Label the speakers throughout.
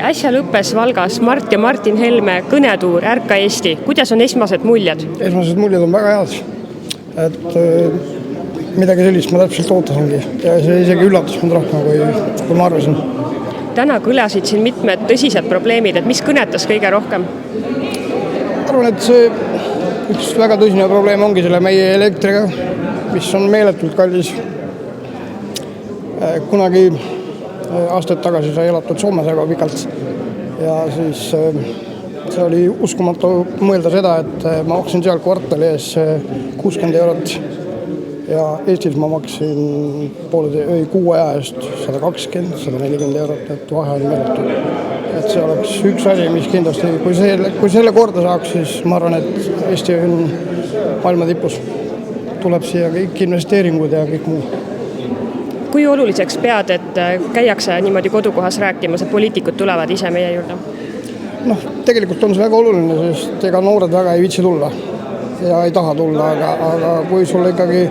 Speaker 1: Äsja lõppes Valgas Mart ja Martin Helme kõnetuur Ärka Eesti. Kuidas on esmased muljed?
Speaker 2: Esmased muljed on väga head. Midagi sellist ma täpselt ootasingi. Ja see isegi üllatus mind rohkem, kui ma arvasin.
Speaker 1: Täna kõlasid siin mitmed tõsised probleemid. Mis kõnetas kõige rohkem?
Speaker 2: Arvan, et see üks väga tõsine probleem ongi selle meie elektriga, mis on meeletult kallis. Kunagi aastaid tagasi sai elatud Soomes väga pikalt ja siis see oli uskumatu mõelda seda, et ma maksin seal kvartali ees 60 eurot ja Eestis ma maksin kuu aja eest 120-140 eurot, et vahe on meeletu. Et see oleks üks asi, mis kindlasti, kui selle korda saaks, siis ma arvan, et Eesti on maailma tipus. Tuleb siia kõik investeeringud ja kõik muu.
Speaker 1: Kui oluliseks pead, et käiakse niimoodi kodukohas rääkimas, et poliitikud tulevad ise meie juurde?
Speaker 2: Tegelikult on see väga oluline, sest ega noored väga ei viitsi tulla ja ei taha tulla, aga kui sulle ikkagi,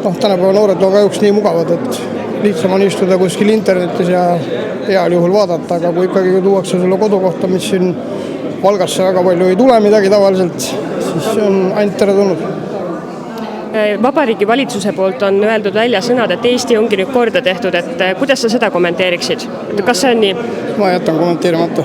Speaker 2: tänapäeva noored on kahjuks nii mugavad, et lihtsam on istuda kuskil internetis ja heal juhul vaadata, aga kui ikkagi tuuakse sulle kodukohta, mis siin Valgasse väga palju ei tule midagi tavaliselt, siis see on ainult tere tulnud.
Speaker 1: Vabariigi valitsuse poolt on öeldud välja sõnad, et Eesti ongi nüüd korda tehtud, et kuidas sa seda kommenteeriksid? Kas see on nii?
Speaker 2: Ma jätan kommenteerimata.